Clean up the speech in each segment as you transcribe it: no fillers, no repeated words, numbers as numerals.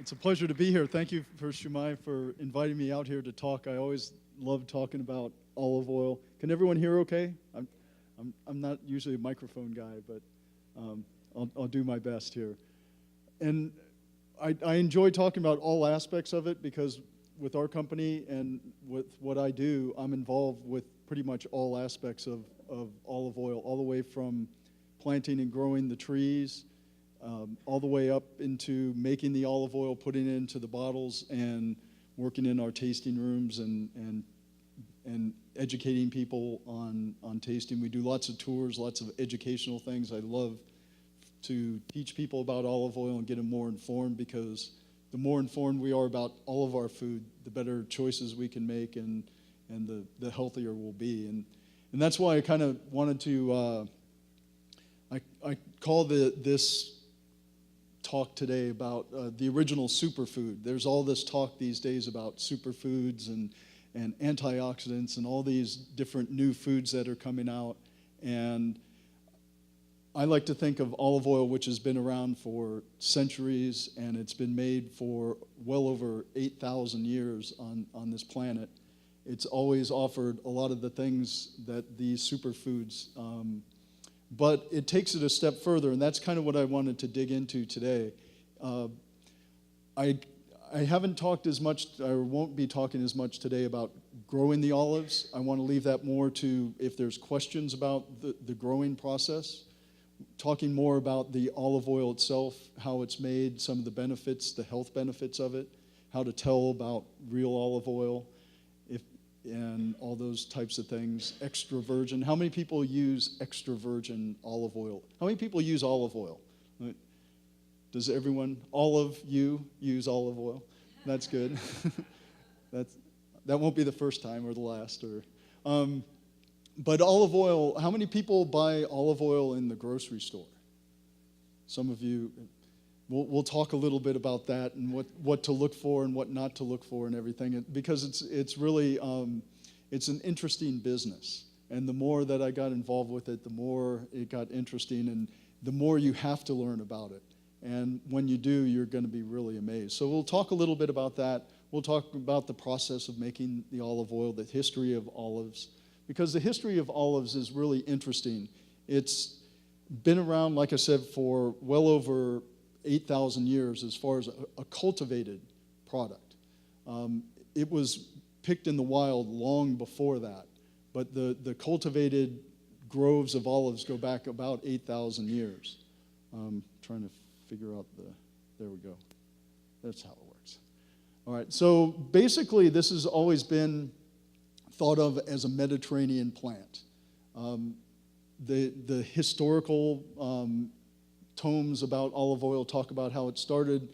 It's a pleasure to be here. Thank you for Shumei for inviting me out here to talk. I always love talking about olive oil. Can everyone hear okay? I'm not usually a microphone guy, but I'll do my best here. And I enjoy talking about all aspects of it because with our company and with what I do, I'm involved with pretty much all aspects of olive oil, all the way from planting and growing the trees, all the way up into making the olive oil, putting it into the bottles, and working in our tasting rooms and educating people on tasting. We do lots of tours, lots of educational things. I love to teach people about olive oil and get them more informed, because the more informed we are about all of our food, the better choices we can make and the healthier we'll be. And that's why I kind of wanted to, I call this talk today about the original superfood. There's all this talk these days about superfoods and antioxidants and all these different new foods that are coming out. And I like to think of olive oil, which has been around for centuries, and it's been made for well over 8,000 years on this planet. It's always offered a lot of the things that these superfoods, but it takes it a step further, and that's kind of what I wanted to dig into today. I haven't talked as much, or won't be talking as much today about growing the olives. I want to leave that more to if there's questions about the growing process. Talking more about the olive oil itself, how it's made, some of the benefits, the health benefits of it, how to tell about real olive oil, and all those types of things. Extra virgin. How many people use extra virgin olive oil? How many people use olive oil? Does everyone, all of you, use olive oil? That's good. That won't be the first time or the last. But olive oil, how many people buy olive oil in the grocery store? Some of you. We'll talk a little bit about that and what to look for and what not to look for and everything, because it's really it's an interesting business. And the more that I got involved with it, the more it got interesting, and the more you have to learn about it. And when you do, you're going to be really amazed. So we'll talk a little bit about that. We'll talk about the process of making the olive oil, the history of olives, because the history of olives is really interesting. It's been around, like I said, for well over 8,000 years as far as a cultivated product. It was picked in the wild long before that, but the cultivated groves of olives go back about 8,000 years. Trying to figure out there we go. That's how it works. All right, so basically this has always been thought of as a Mediterranean plant. The historical tomes about olive oil talk about how it started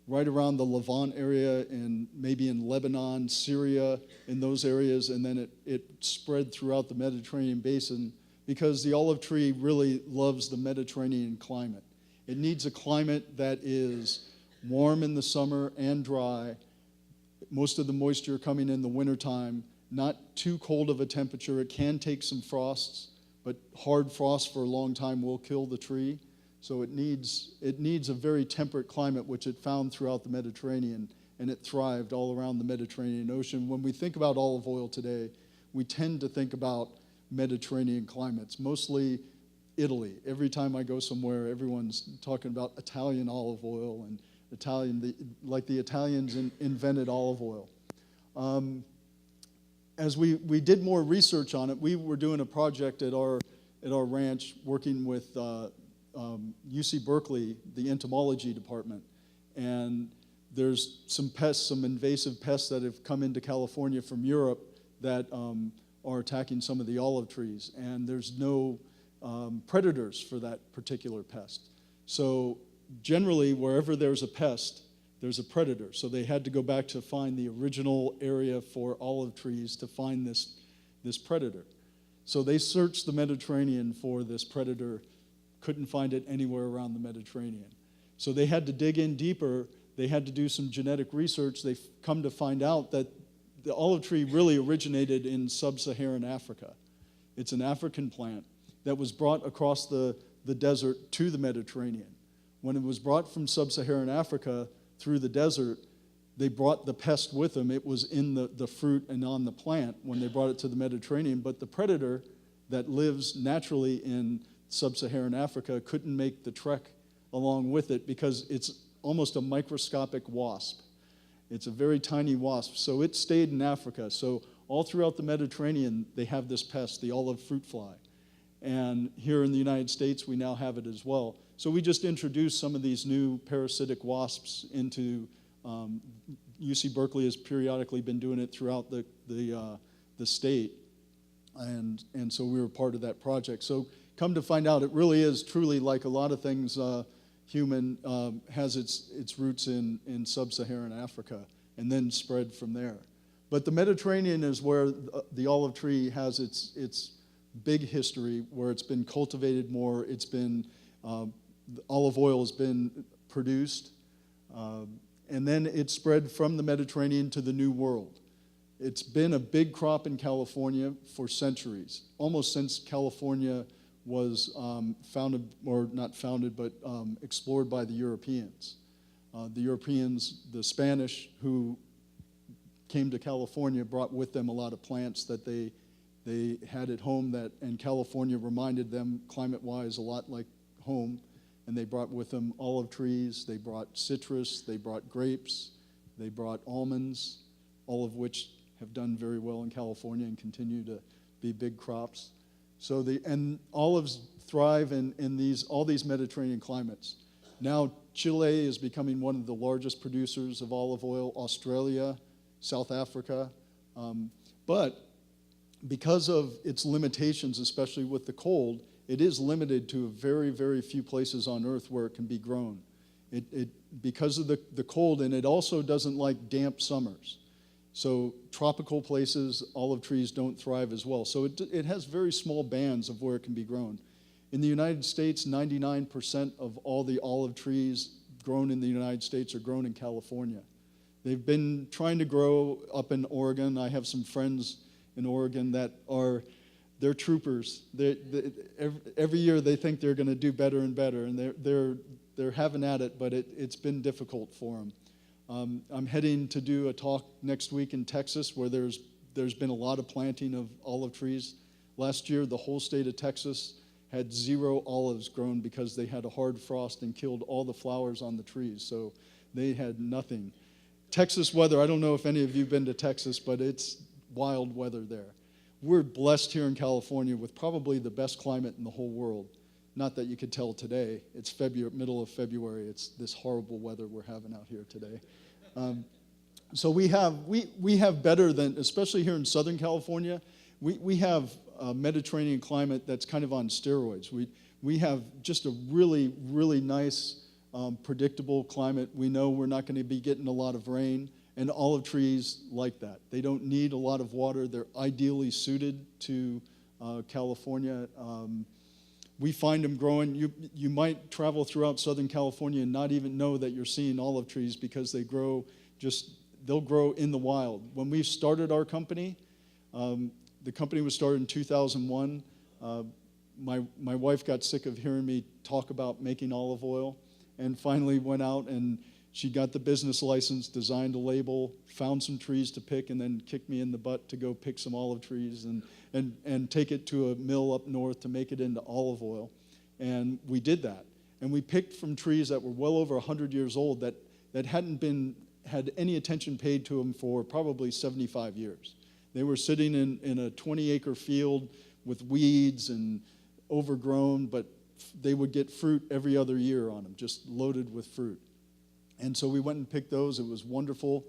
right around the Levant area and maybe in Lebanon, Syria, in those areas, and then it spread throughout the Mediterranean basin, because the olive tree really loves the Mediterranean climate. It needs a climate that is warm in the summer and dry, most of the moisture coming in the wintertime, not too cold of a temperature. It can take some frosts, but hard frost for a long time will kill the tree. So it needs a very temperate climate, which it found throughout the Mediterranean, and it thrived all around the Mediterranean Ocean. When we think about olive oil today, we tend to think about Mediterranean climates, mostly Italy. Every time I go somewhere, everyone's talking about Italian olive oil and like the Italians invented olive oil. As we did more research on it, we were doing a project at our ranch working with UC Berkeley, the entomology department, and there's some pests, some invasive pests that have come into California from Europe that are attacking some of the olive trees, and there's no predators for that particular pest. So generally, wherever there's a pest, there's a predator. So they had to go back to find the original area for olive trees to find this predator. So they searched the Mediterranean for this predator, couldn't find it anywhere around the Mediterranean. So they had to dig in deeper. They had to do some genetic research. They've come to find out that the olive tree really originated in sub-Saharan Africa. It's an African plant that was brought across the desert to the Mediterranean. When it was brought from sub-Saharan Africa through the desert, they brought the pest with them. It was in the fruit and on the plant when they brought it to the Mediterranean. But the predator that lives naturally in sub-Saharan Africa couldn't make the trek along with it because it's almost a microscopic wasp. It's a very tiny wasp. So it stayed in Africa. So all throughout the Mediterranean, they have this pest, the olive fruit fly. And here in the United States, we now have it as well. So we just introduced some of these new parasitic wasps into UC Berkeley has periodically been doing it throughout the state, and so we were part of that project. So come to find out, it really is truly like a lot of things human, has its roots in sub-Saharan Africa and then spread from there. But the Mediterranean is where the olive tree has its big history, where it's been cultivated more. It's been olive oil has been produced. And then it spread from the Mediterranean to the New World. It's been a big crop in California for centuries, almost since California was founded, or not founded, but explored by the Europeans. The Europeans, the Spanish, who came to California, brought with them a lot of plants that they had at home, and California reminded them, climate-wise, a lot like home. And they brought with them olive trees, they brought citrus, they brought grapes, they brought almonds, all of which have done very well in California and continue to be big crops. So and olives thrive in all these Mediterranean climates. Now Chile is becoming one of the largest producers of olive oil, Australia, South Africa. But because of its limitations, especially with the cold, it is limited to very, very few places on Earth where it can be grown. Because of the cold, and it also doesn't like damp summers. So tropical places, olive trees don't thrive as well. So it has very small bands of where it can be grown. In the United States, 99% of all the olive trees grown in the United States are grown in California. They've been trying to grow up in Oregon. I have some friends in Oregon that they're troopers. Every year they think they're going to do better and better, and they're having at it, but it's been difficult for them. I'm heading to do a talk next week in Texas where there's been a lot of planting of olive trees. Last year, the whole state of Texas had 0 olives grown because they had a hard frost and killed all the flowers on the trees, so they had nothing. Texas weather, I don't know if any of you have been to Texas, but it's wild weather there. We're blessed here in California with probably the best climate in the whole world. Not that you could tell today. It's middle of February. It's this horrible weather we're having out here today. So we have better than, especially here in Southern California, we have a Mediterranean climate that's kind of on steroids. We have just a really, really nice, predictable climate. We know we're not going to be getting a lot of rain. And olive trees like that. They don't need a lot of water. They're ideally suited to California. We find them growing. You might travel throughout Southern California and not even know that you're seeing olive trees because they'll grow in the wild. When we started our company, the company was started in 2001. My wife got sick of hearing me talk about making olive oil and finally went out and she got the business license, designed a label, found some trees to pick, and then kicked me in the butt to go pick some olive trees and take it to a mill up north to make it into olive oil. And we did that. And we picked from trees that were well over 100 years old that hadn't had any attention paid to them for probably 75 years. They were sitting in a 20-acre field with weeds and overgrown, but they would get fruit every other year on them, just loaded with fruit. And so we went and picked those. It was wonderful.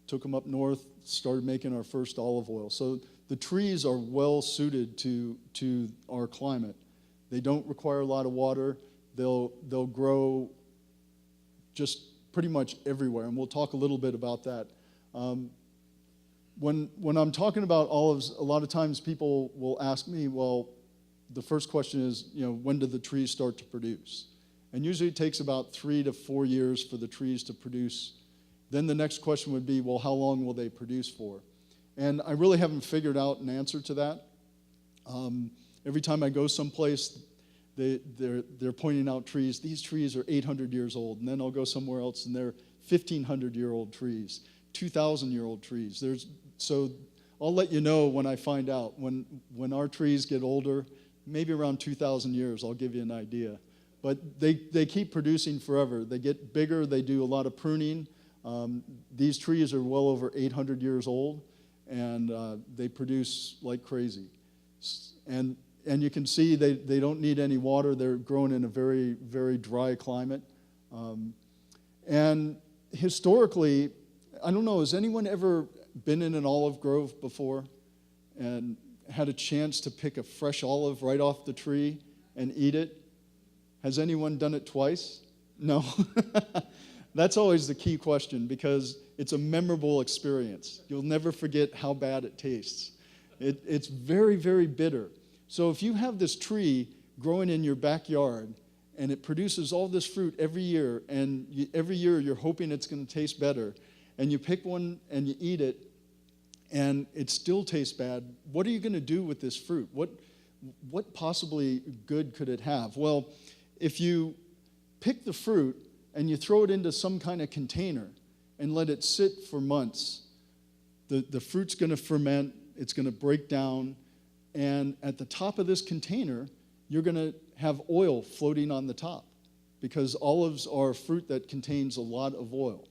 Took them up north, started making our first olive oil. So the trees are well suited to our climate. They don't require a lot of water. They'll grow just pretty much everywhere, and we'll talk a little bit about that. When I'm talking about olives, a lot of times people will ask me, well, the first question is, when do the trees start to produce? And usually it takes about 3 to 4 years for the trees to produce. Then the next question would be, well, how long will they produce for? And I really haven't figured out an answer to that. Every time I go someplace, They're pointing out trees. These trees are 800 years old. And then I'll go somewhere else, and they're 1,500-year-old trees, 2,000-year-old trees. So I'll let you know when I find out. When our trees get older, maybe around 2,000 years, I'll give you an idea. But they keep producing forever. They get bigger. They do a lot of pruning. These trees are well over 800 years old, and they produce like crazy. And you can see they don't need any water. They're grown in a very, very dry climate. And historically, I don't know, has anyone ever been in an olive grove before and had a chance to pick a fresh olive right off the tree and eat it? Has anyone done it twice? No. That's always the key question, because it's a memorable experience. You'll never forget how bad it tastes. It's very, very bitter. So if you have this tree growing in your backyard and it produces all this fruit every year, and every year you're hoping it's going to taste better, and you pick one and you eat it and it still tastes bad, what are you going to do with this fruit? What possibly good could it have? Well, if you pick the fruit and you throw it into some kind of container and let it sit for months, the fruit's going to ferment, it's going to break down, and at the top of this container, you're going to have oil floating on the top, because olives are a fruit that contains a lot of oil.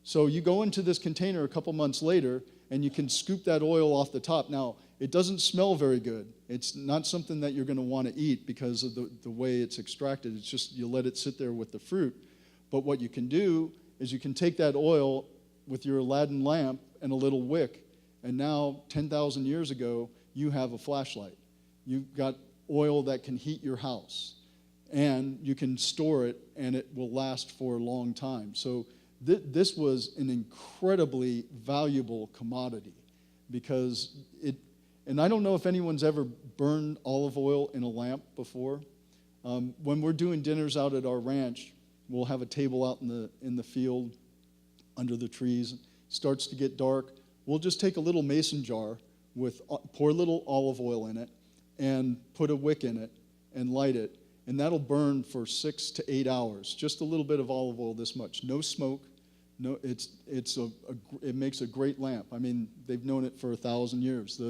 So you go into this container a couple months later, and you can scoop that oil off the top. Now, it doesn't smell very good. It's not something that you're going to want to eat because of the way it's extracted. It's just you let it sit there with the fruit. But what you can do is you can take that oil with your Aladdin lamp and a little wick, and now 10,000 years ago, you have a flashlight. You've got oil that can heat your house, and you can store it, and it will last for a long time. So this was an incredibly valuable commodity, because and I don't know if anyone's ever burned olive oil in a lamp before. When we're doing dinners out at our ranch, we'll have a table out in the field under the trees. It starts to get dark. We'll just take a little mason jar pour a little olive oil in it and put a wick in it and light it, and that'll burn for 6 to 8 hours. Just a little bit of olive oil, this much. No smoke. No, it makes a great lamp. I mean, they've known it for 1,000 years.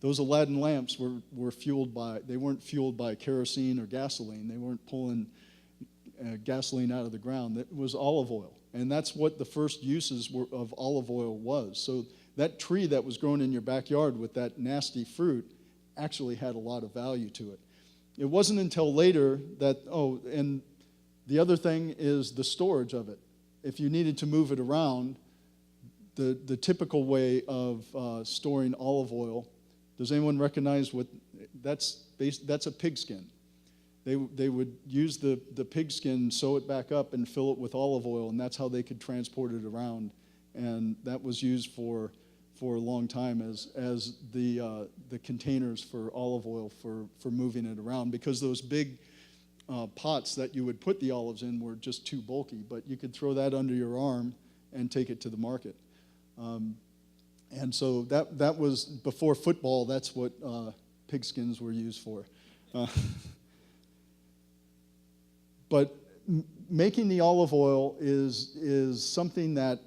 Those Aladdin lamps were fueled they weren't fueled by kerosene or gasoline. They weren't pulling gasoline out of the ground. It was olive oil. And that's what the first uses of olive oil was. So that tree that was grown in your backyard with that nasty fruit actually had a lot of value to it. It wasn't until later that, and the other thing is the storage of it. If you needed to move it around, the typical way of storing olive oil, does anyone recognize what that's a pigskin? They would use the pigskin, sew it back up, and fill it with olive oil, and that's how they could transport it around. And that was used for a long time as the containers for olive oil for moving it around, because those big pots that you would put the olives in were just too bulky, but you could throw that under your arm and take it to the market. And so that was before football. That's what pigskins were used for. But making the olive oil is something that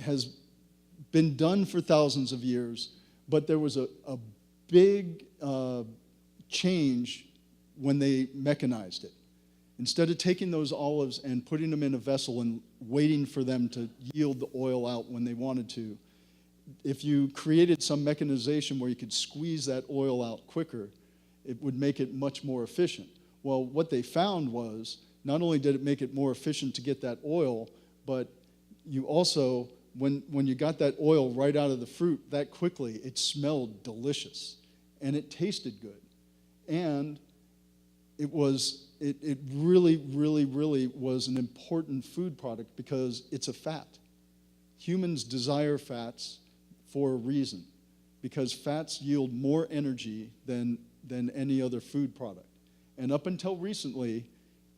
has been done for thousands of years, but there was a big change when they mechanized it. Instead of taking those olives and putting them in a vessel and waiting for them to yield the oil out when they wanted to, if you created some mechanization where you could squeeze that oil out quicker, it would make it much more efficient. Well, what they found was not only did it make it more efficient to get that oil, but you also, when you got that oil right out of the fruit that quickly, it smelled delicious and it tasted good. And it really, really, really was an important food product because it's a fat. Humans desire fats for a reason, because fats yield more energy than any other food product. And up until recently,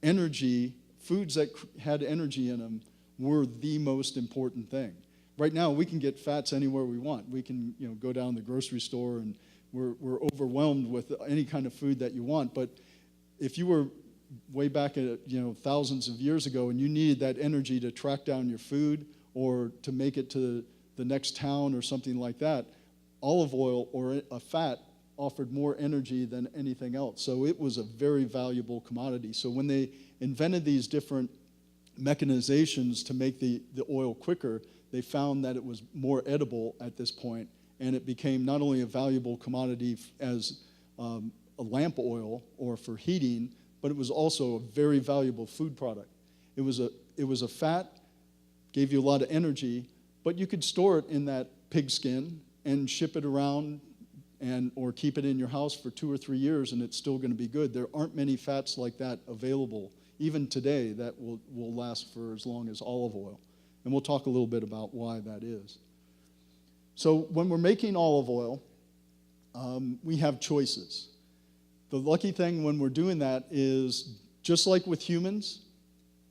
foods that had energy in them were the most important thing. Right now, we can get fats anywhere we want. We can go down to the grocery store and we're overwhelmed with any kind of food that you want. But if you were way back at, thousands of years ago and you needed that energy to track down your food or to make it to the next town or something like that, olive oil or a fat offered more energy than anything else. So it was a very valuable commodity. So when they invented these different mechanizations to make the oil quicker, they found that it was more edible at this point, and it became not only a valuable commodity as a lamp oil or for heating, but it was also a very valuable food product. It was a fat, gave you a lot of energy, but you could store it in that pigskin and ship it around or keep it in your house for 2 or 3 years, and it's still going to be good. There aren't many fats like that available, even today, that will last for as long as olive oil. And we'll talk a little bit about why that is. So when we're making olive oil, we have choices. The lucky thing when we're doing that is, just like with humans,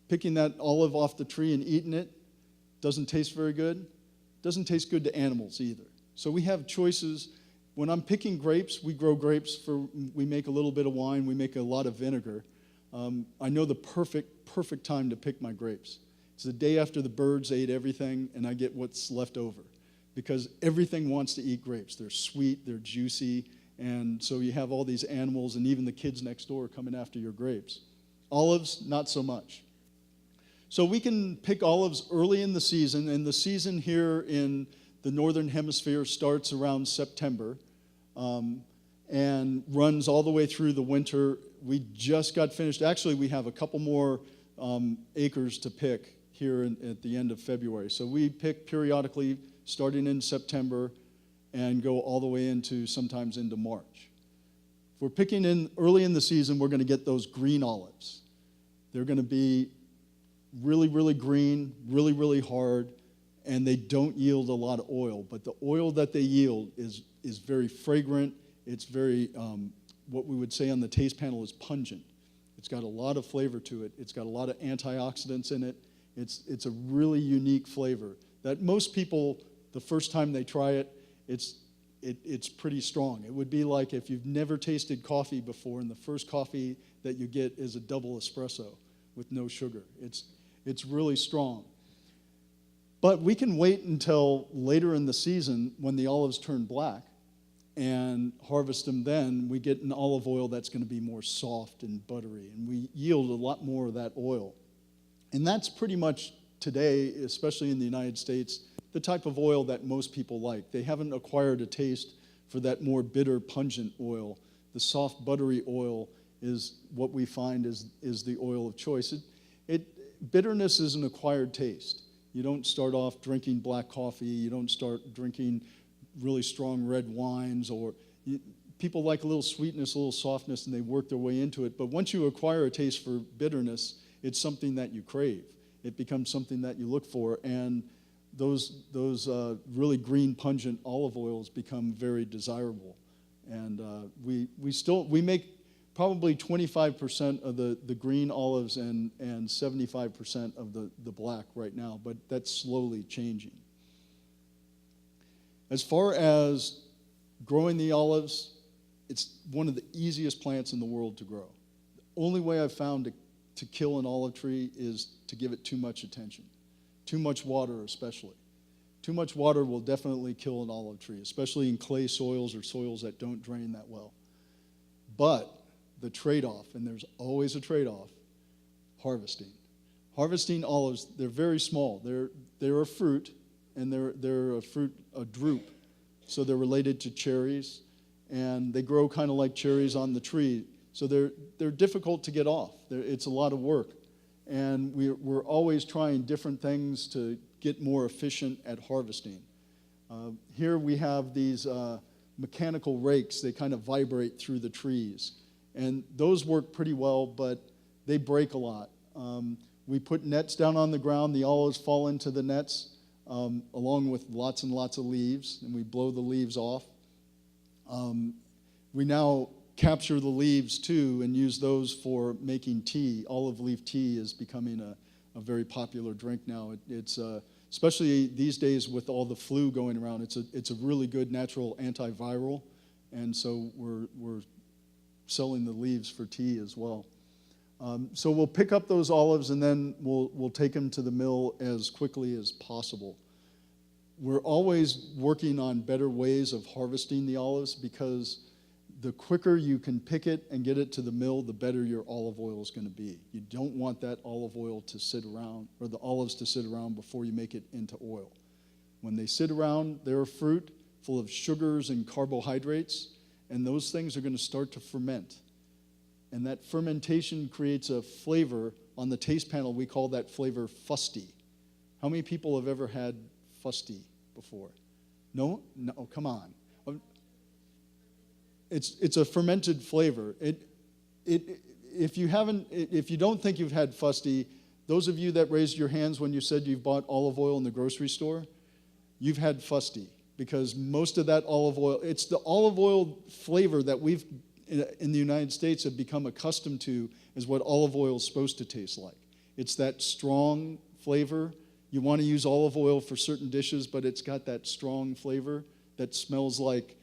picking that olive off the tree and eating it doesn't taste very good. Doesn't taste good to animals either. So we have choices. When I'm picking grapes, we grow grapes we make a little bit of wine, we make a lot of vinegar. I know the perfect time to pick my grapes. It's the day after the birds ate everything and I get what's left over. Because everything wants to eat grapes. They're sweet, they're juicy, and so you have all these animals and even the kids next door coming after your grapes. Olives, not so much. So we can pick olives early in the season, and the season here in the northern hemisphere starts around September and runs all the way through the winter. We just got finished. Actually, we have a couple more acres to pick here at the end of February. So we pick periodically starting in September and go all the way into sometimes into March. If we're picking in early in the season, we're going to get those green olives. They're going to be really, really green, really, really hard, and they don't yield a lot of oil. But the oil that they yield is very fragrant. It's very, what we would say on the taste panel is pungent. It's got a lot of flavor to it. It's got a lot of antioxidants in it. It's a really unique flavor that most people, the first time they try it, it's pretty strong. It would be like if you've never tasted coffee before and the first coffee that you get is a double espresso with no sugar. It's really strong. But we can wait until later in the season when the olives turn black and harvest them then. We get an olive oil that's going to be more soft and buttery, and we yield a lot more of that oil. And that's pretty much today, especially in the United States, the type of oil that most people like. They haven't acquired a taste for that more bitter, pungent oil. The soft, buttery oil is what we find is the oil of choice. Bitterness is an acquired taste. You don't start off drinking black coffee. You don't start drinking really strong red wines. People like a little sweetness, a little softness, and they work their way into it. But once you acquire a taste for bitterness, it's something that you crave. It becomes something that you look for, and those really green, pungent olive oils become very desirable. And we make probably 25% of the green olives and 75% of the black right now, but that's slowly changing. As far as growing the olives, it's one of the easiest plants in the world to grow. The only way I've found to kill an olive tree is to give it too much attention. Too much water especially. Too much water will definitely kill an olive tree, especially in clay soils or soils that don't drain that well. But the trade-off, and there's always a trade-off, harvesting. Harvesting olives, they're very small. They're a fruit, and they're a drupe. So they're related to cherries, and they grow kind of like cherries on the tree. So they're difficult to get off. It's a lot of work. And we're always trying different things to get more efficient at harvesting. Here we have these mechanical rakes. They kind of vibrate through the trees. And those work pretty well, but they break a lot. We put nets down on the ground. The olives fall into the nets along with lots and lots of leaves, and we blow the leaves off. We now capture the leaves too and use those for making tea. Olive leaf tea is becoming a very popular drink now. It's especially these days with all the flu going around. It's a really good natural antiviral, and so we're selling the leaves for tea as well. So we'll pick up those olives and then we'll take them to the mill as quickly as possible. We're always working on better ways of harvesting the olives because the quicker you can pick it and get it to the mill, the better your olive oil is going to be. You don't want that olive oil to sit around, or the olives to sit around before you make it into oil. When they sit around, they're a fruit full of sugars and carbohydrates, and those things are going to start to ferment. And that fermentation creates a flavor. On the taste panel, we call that flavor fusty. How many people have ever had fusty before? No? No, come on. It's a fermented flavor. If you don't think you've had fusty, those of you that raised your hands when you said you've bought olive oil in the grocery store, you've had fusty, because most of that olive oil, it's the olive oil flavor that we've in the United States have become accustomed to is what olive oil is supposed to taste like. It's that strong flavor. You want to use olive oil for certain dishes, but it's got that strong flavor that smells like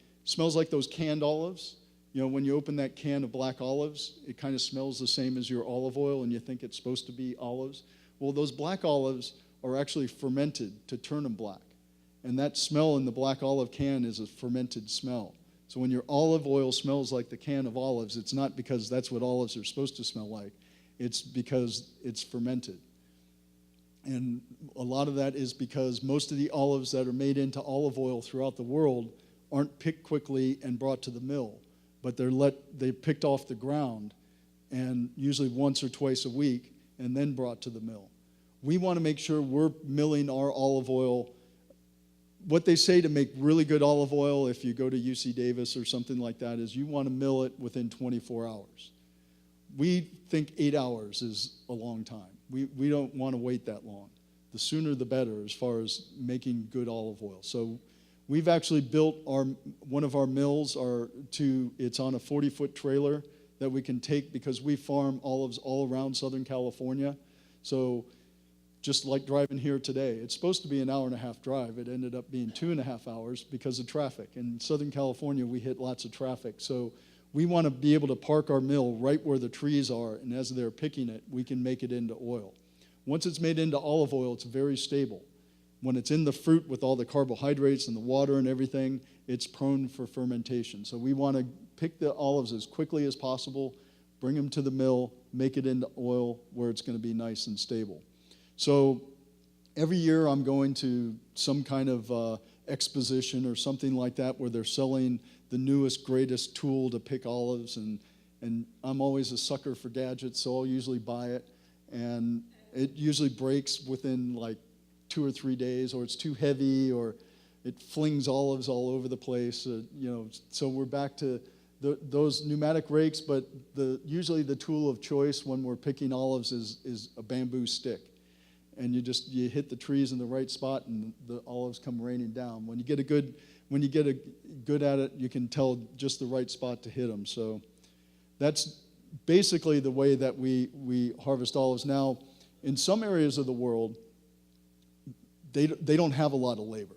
those canned olives. You know, when you open that can of black olives, it kind of smells the same as your olive oil, and you think it's supposed to be olives. Well, those black olives are actually fermented to turn them black. And that smell in the black olive can is a fermented smell. So when your olive oil smells like the can of olives, it's not because that's what olives are supposed to smell like. It's because it's fermented. And a lot of that is because most of the olives that are made into olive oil throughout the world aren't picked quickly and brought to the mill, but they're picked off the ground, and usually once or twice a week, and then brought to the mill. We want to make sure we're milling our olive oil. What they say to make really good olive oil, if you go to UC Davis or something like that, is you want to mill it within 24 hours. We think 8 hours is a long time. We don't want to wait that long. The sooner the better as far as making good olive oil. So we've actually built one of our mills. It's on a 40-foot trailer that we can take because we farm olives all around Southern California. So just like driving here today, it's supposed to be an hour and a half drive. It ended up being 2.5 hours because of traffic. In Southern California, we hit lots of traffic. So we want to be able to park our mill right where the trees are, and as they're picking it, we can make it into oil. Once it's made into olive oil, it's very stable. When it's in the fruit with all the carbohydrates and the water and everything, it's prone for fermentation. So we want to pick the olives as quickly as possible, bring them to the mill, make it into oil where it's going to be nice and stable. So every year I'm going to some kind of exposition or something like that where they're selling the newest, greatest tool to pick olives, and I'm always a sucker for gadgets, so I'll usually buy it, and it usually breaks within like 2 or 3 days, or it's too heavy, or it flings olives all over the place. So we're back to those pneumatic rakes, but usually the tool of choice when we're picking olives is a bamboo stick. And you hit the trees in the right spot, and the olives come raining down. When you get good at it, you can tell just the right spot to hit them. So that's basically the way that we harvest olives. Now, in some areas of the world, they don't have a lot of labor.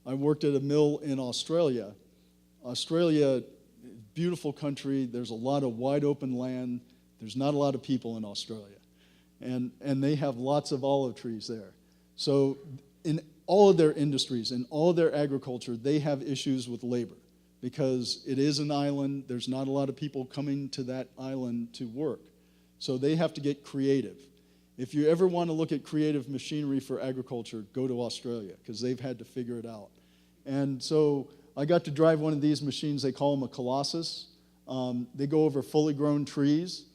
I worked at a mill in Australia. Australia, beautiful country. There's a lot of wide open land. There's not a lot of people in Australia. And they have lots of olive trees there. So in all of their industries, in all of their agriculture, they have issues with labor because it is an island. There's not a lot of people coming to that island to work. So they have to get creative. If you ever want to look at creative machinery for agriculture, go to Australia because they've had to figure it out. And so I got to drive one of these machines. They call them a Colossus. They go over fully grown trees.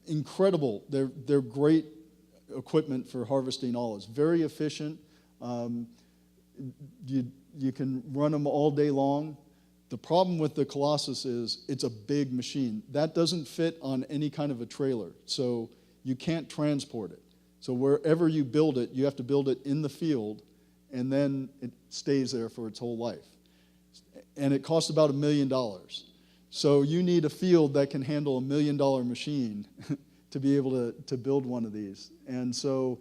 Incredible. They're great equipment for harvesting olives. Very efficient. You can run them all day long. The problem with the Colossus is it's a big machine. That doesn't fit on any kind of a trailer, so you can't transport it. So wherever you build it, you have to build it in the field, and then it stays there for its whole life. And it costs about $1 million. So you need a field that can handle $1 million machine to be able to build one of these. And so,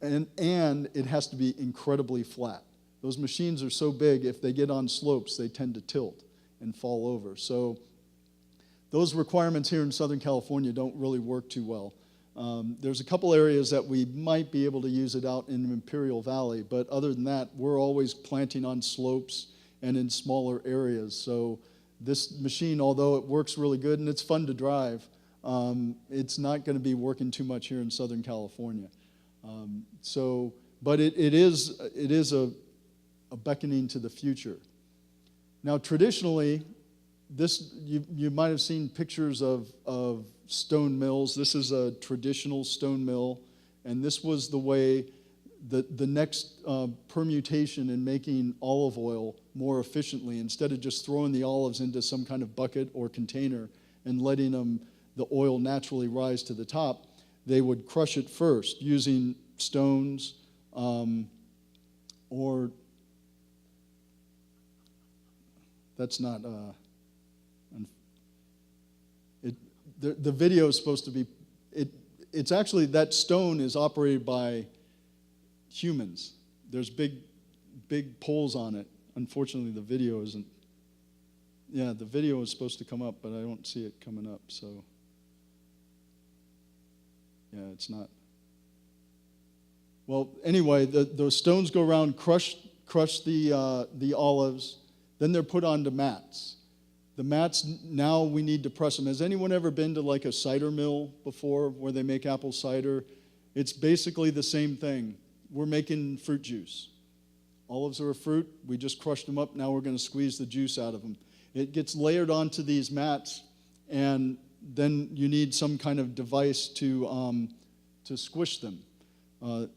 and it has to be incredibly flat. Those machines are so big, if they get on slopes, they tend to tilt and fall over. So those requirements here in Southern California don't really work too well. There's a couple areas that we might be able to use it out in Imperial Valley, but other than that, we're always planting on slopes and in smaller areas. So this machine, although it works really good and it's fun to drive, it's not going to be working too much here in Southern California. But it is a beckoning to the future. Now, traditionally, you might have seen pictures of stone mills. This is a traditional stone mill, and this was the way the next permutation in making olive oil more efficiently. Instead of just throwing the olives into some kind of bucket or container and letting the oil naturally rise to the top, they would crush it first using stones or that's not. The video is supposed to be. It's actually that stone is operated by humans. There's big poles on it. Unfortunately, the video isn't. Yeah, the video is supposed to come up, but I don't see it coming up. So yeah, it's not. Well, anyway, those stones go around, crush the olives, then they're put onto mats. The mats, now we need to press them. Has anyone ever been to like a cider mill before where they make apple cider? It's basically the same thing. We're making fruit juice. Olives are a fruit. We just crushed them up. Now we're going to squeeze the juice out of them. It gets layered onto these mats, and then you need some kind of device to squish them.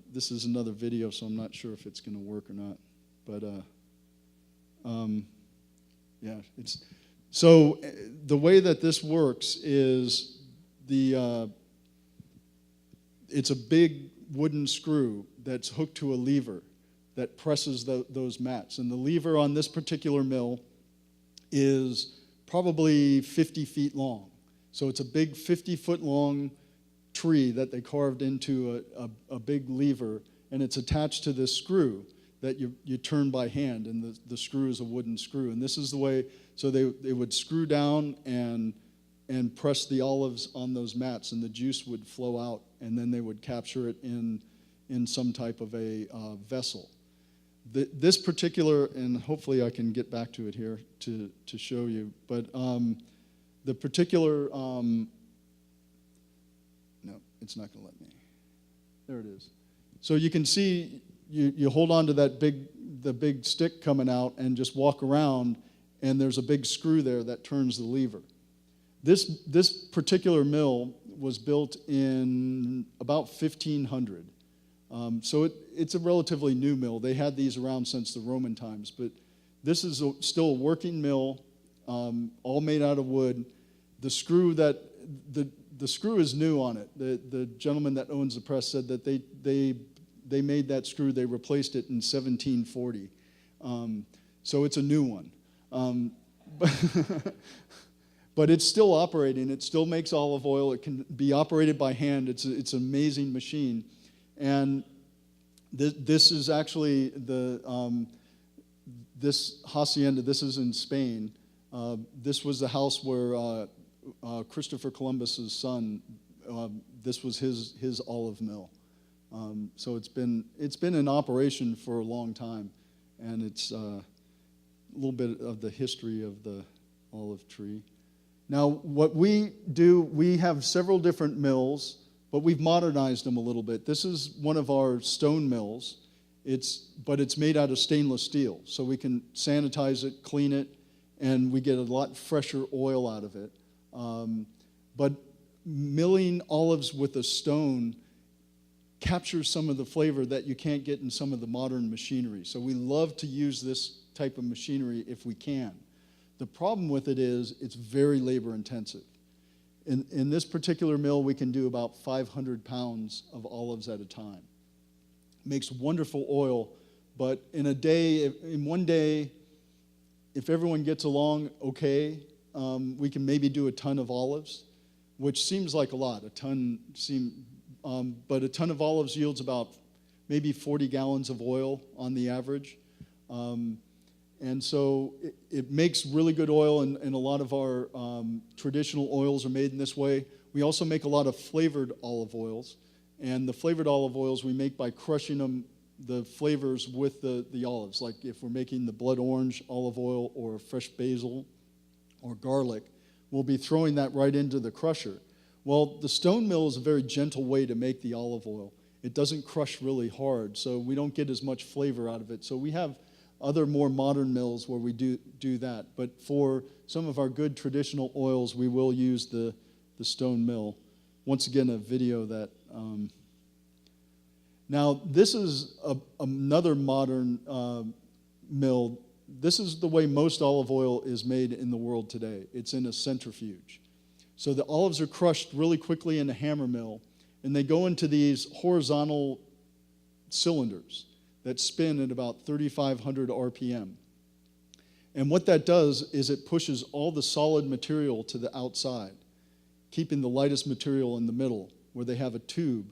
This is another video, so I'm not sure if it's going to work or not. But yeah, it's. So the way that this works is it's a big wooden screw that's hooked to a lever that presses those mats. And the lever on this particular mill is probably 50 feet long. So it's a big 50-foot long tree that they carved into a big lever, and it's attached to this screw that you turn by hand, and the screw is a wooden screw. And this is the way, so they would screw down and press the olives on those mats, and the juice would flow out, and then they would capture it in some type of a vessel. This particular, and hopefully I can get back to it here to show you, but the particular, no, it's not going to let me. There it is. So you can see, you hold on to the big stick coming out and just walk around, and there's a big screw there that turns the lever. This particular mill was built in about 1500. So it's a relatively new mill. They had these around since the Roman times, but this is still a working mill, all made out of wood. The screw the screw is new on it. The gentleman that owns the press said that they made that screw. They replaced it in 1740. So it's a new one. But it's still operating. It still makes olive oil. It can be operated by hand. It's an amazing machine. And this is actually this hacienda. This is in Spain. This was the house where Christopher Columbus's son. This was his olive mill. So it's been in operation for a long time, and it's a little bit of the history of the olive tree. Now, what we do, we have several different mills, but we've modernized them a little bit. This is one of our stone mills, but it's made out of stainless steel, so we can sanitize it, clean it, and we get a lot fresher oil out of it. But milling olives with a stone captures some of the flavor that you can't get in some of the modern machinery. So we love to use this type of machinery if we can. The problem with it is it's very labor intensive. In this particular mill, we can do about 500 pounds of olives at a time. Makes wonderful oil, but in one day, if everyone gets along okay, we can maybe do a ton of olives, which seems like a lot. But a ton of olives yields about maybe 40 gallons of oil on the average. And so it makes really good oil, and a lot of our traditional oils are made in this way. We also make a lot of flavored olive oils, and the flavored olive oils we make by crushing them, the flavors with the olives. Like if we're making the blood orange olive oil or fresh basil or garlic, we'll be throwing that right into the crusher. Well, the stone mill is a very gentle way to make the olive oil. It doesn't crush really hard, so we don't get as much flavor out of it. So we have other more modern mills where we do that. But for some of our good traditional oils, we will use the stone mill. Once again, a video that... Now, this is another modern mill. This is the way most olive oil is made in the world today. It's in a centrifuge. So the olives are crushed really quickly in a hammer mill, and they go into these horizontal cylinders that spin at about 3,500 RPM. And what that does is it pushes all the solid material to the outside, keeping the lightest material in the middle, where they have a tube.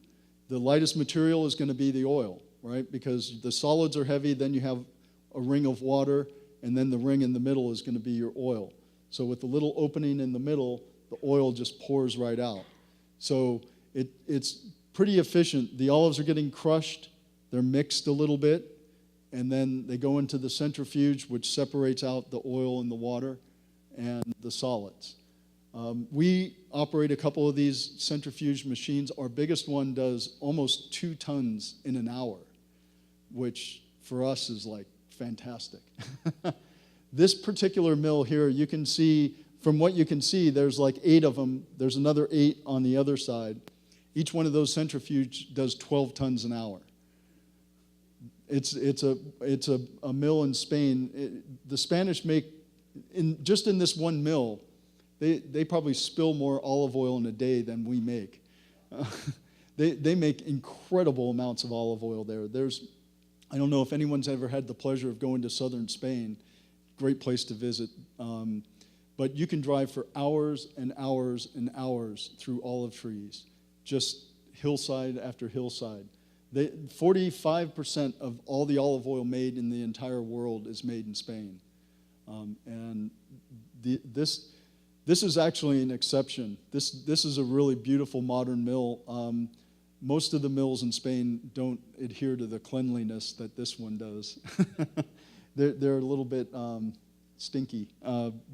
The lightest material is going to be the oil, right? Because the solids are heavy, then you have a ring of water, and then the ring in the middle is going to be your oil. So with the little opening in the middle, the oil just pours right out. So it's pretty efficient. The olives are getting crushed. They're mixed a little bit, and then they go into the centrifuge, which separates out the oil and the water and the solids. We operate a couple of these centrifuge machines. Our biggest one does almost 2 tons in an hour, which for us is like fantastic. This particular mill here, you can see, from what you can see, there's like 8 of them. There's another 8 on the other side. Each one of those centrifuges does 12 tons an hour. It's a mill in Spain. The Spanish make, just in this one mill, they probably spill more olive oil in a day than we make. They make incredible amounts of olive oil there. I don't know if anyone's ever had the pleasure of going to southern Spain. Great place to visit. But you can drive for hours and hours and hours through olive trees, just hillside after hillside. 45% of all the olive oil made in the entire world is made in Spain. And this is actually an exception. This is a really beautiful modern mill. Most of the mills in Spain don't adhere to the cleanliness that this one does. They're a little bit stinky.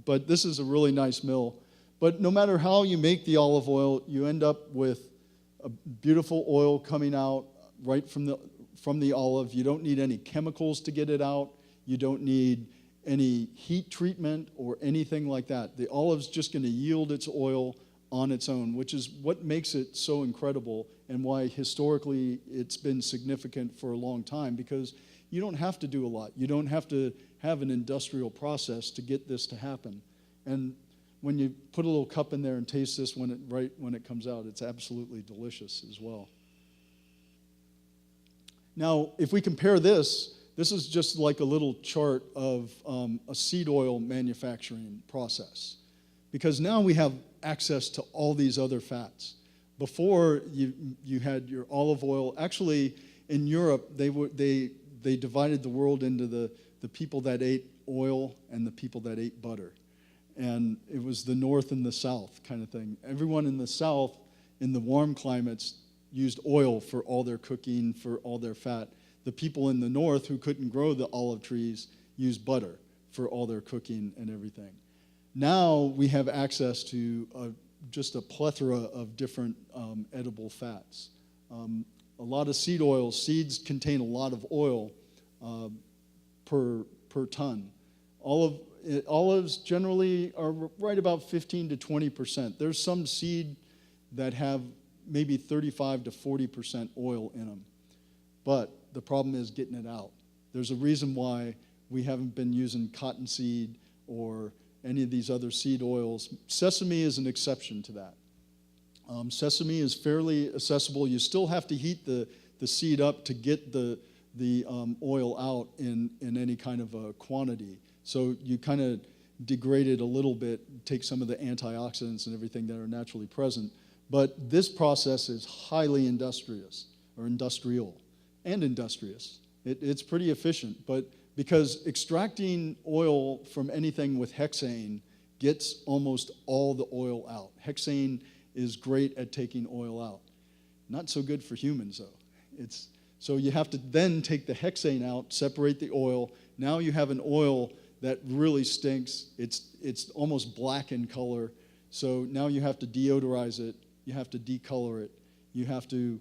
But this is a really nice mill. But no matter how you make the olive oil, you end up with a beautiful oil coming out right from the olive. You don't need any chemicals to get it out. You don't need any heat treatment or anything like that. The olive's just going to yield its oil on its own, which is what makes it so incredible and why historically it's been significant for a long time, because you don't have to do a lot. You don't have to have an industrial process to get this to happen. And when you put a little cup in there and taste this right when it comes out, it's absolutely delicious as well. Now, if we compare this is just like a little chart of a seed oil manufacturing process, because now we have access to all these other fats. Before, you had your olive oil. Actually, in Europe, they divided the world into the people that ate oil and the people that ate butter. And it was the North and the South kind of thing. Everyone in the South, in the warm climates, used oil for all their cooking, for all their fat. The people in the North who couldn't grow the olive trees used butter for all their cooking and everything. Now we have access to just a plethora of different edible fats. A lot of seed oils. Seeds contain a lot of oil per ton. Olives generally are right about 15 to 20%. There's some seed that have maybe 35 to 40% oil in them. But the problem is getting it out. There's a reason why we haven't been using cottonseed or any of these other seed oils. Sesame is an exception to that. Sesame is fairly accessible. You still have to heat the seed up to get the oil out in any kind of a quantity. So you kind of degrade it a little bit, take some of the antioxidants and everything that are naturally present. But this process is highly industrial. It's pretty efficient. But because extracting oil from anything with hexane gets almost all the oil out. Hexane is great at taking oil out. Not so good for humans, though. So you have to then take the hexane out, separate the oil. Now you have an oil that really stinks. It's almost black in color. So now you have to deodorize it. You have to decolor it. You have to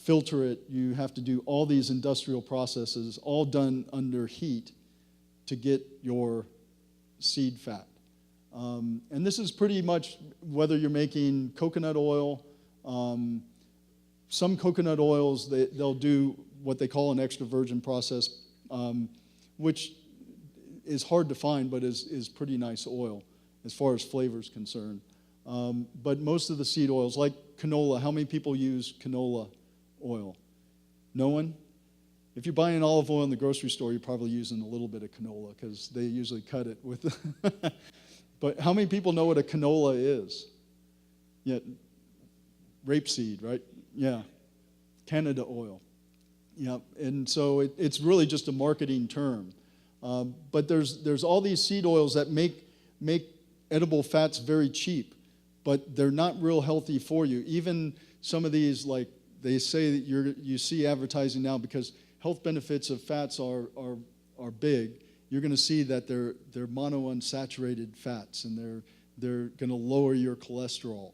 filter it. You have to do all these industrial processes, all done under heat to get your seed fat. And this is pretty much whether you're making coconut oil. Some coconut oils, they'll do what they call an extra virgin process, which is hard to find, but is pretty nice oil as far as flavor is concerned. But most of the seed oils, like canola, how many people use canola oil? No one? If you're buying olive oil in the grocery store, you're probably using a little bit of canola because they usually cut it with. But how many people know what a canola is? Yeah, rapeseed, right? Yeah, Canada oil. Yeah, and so it's really just a marketing term. But there's all these seed oils that make edible fats very cheap, but they're not real healthy for you. Even some of these, like they say that you see advertising now because health benefits of fats are big. You're going to see that they're monounsaturated fats, and they're going to lower your cholesterol,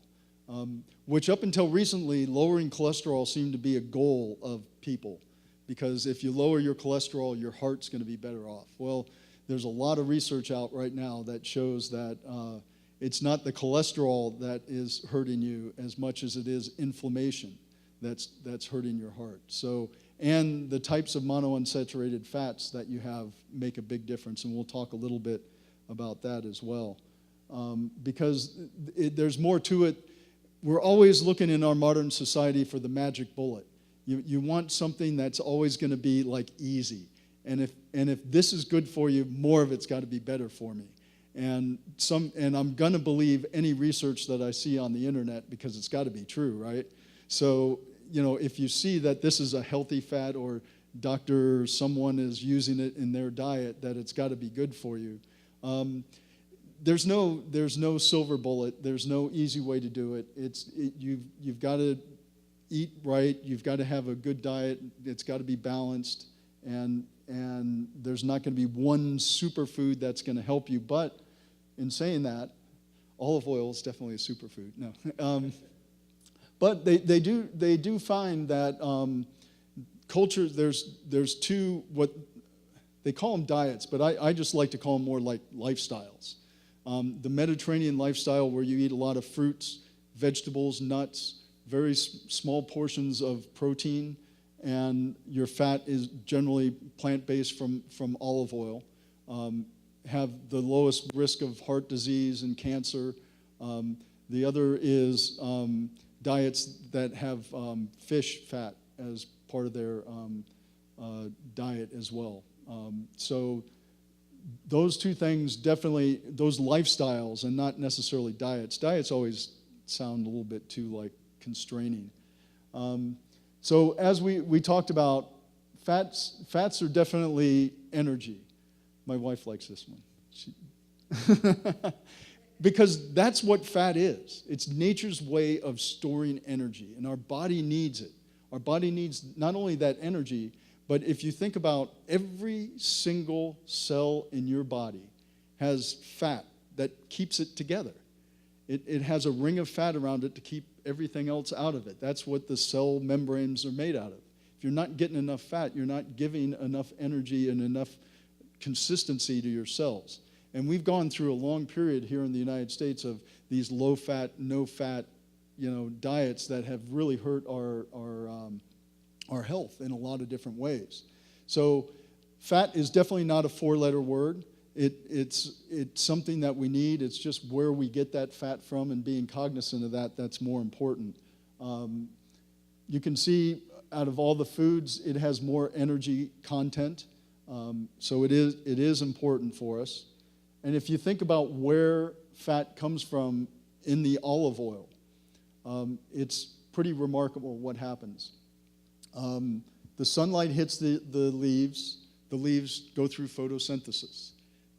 which up until recently, lowering cholesterol seemed to be a goal of people, because if you lower your cholesterol, your heart's going to be better off. Well, there's a lot of research out right now that shows that it's not the cholesterol that is hurting you as much as it is inflammation that's hurting your heart. So, and the types of monounsaturated fats that you have make a big difference, and we'll talk a little bit about that as well. Because there's more to it. We're always looking in our modern society for the magic bullet. You want something that's always going to be like easy. And if this is good for you, more of it's got to be better for me. And I'm going to believe any research that I see on the internet because it's got to be true, right? So, if you see that this is a healthy fat or someone is using it in their diet, that it's got to be good for you. There's no silver bullet. There's no easy way to do it. You've got to eat right. You've got to have a good diet. It's got to be balanced, and there's not going to be one superfood that's going to help you. But in saying that, olive oil is definitely a superfood. No. But they do find that cultures, there's two, what they call them diets, but I just like to call them more like lifestyles. The Mediterranean lifestyle, where you eat a lot of fruits, vegetables, nuts, very small portions of protein, and your fat is generally plant-based from olive oil, have the lowest risk of heart disease and cancer. The other is diets that have fish fat as part of their diet as well. So those two things definitely, those lifestyles and not necessarily diets. Diets always sound a little bit too like constraining. So as we talked about, fats are definitely energy. My wife likes this one. Because that's what fat is. It's nature's way of storing energy, and our body needs it. Our body needs not only that energy, but if you think about every single cell in your body has fat that keeps it together. It has a ring of fat around it to keep everything else out of it. That's what the cell membranes are made out of. If you're not getting enough fat, you're not giving enough energy and enough consistency to your cells. And we've gone through a long period here in the United States of these low-fat, no-fat, diets that have really hurt our health in a lot of different ways. So fat is definitely not a four-letter word. It's something that we need. It's just where we get that fat from, and being cognizant of that's more important. You can see out of all the foods, it has more energy content. So it is important for us. And if you think about where fat comes from in the olive oil, it's pretty remarkable what happens. The sunlight hits the leaves, the leaves go through photosynthesis.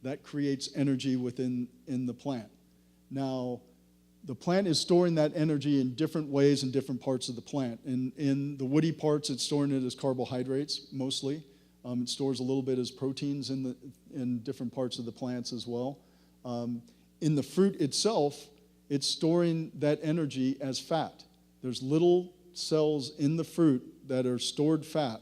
That creates energy within the plant. Now, the plant is storing that energy in different ways in different parts of the plant. In the woody parts, it's storing it as carbohydrates, mostly. It stores a little bit as proteins in different parts of the plants as well. In the fruit itself, it's storing that energy as fat. There's little cells in the fruit that are stored fat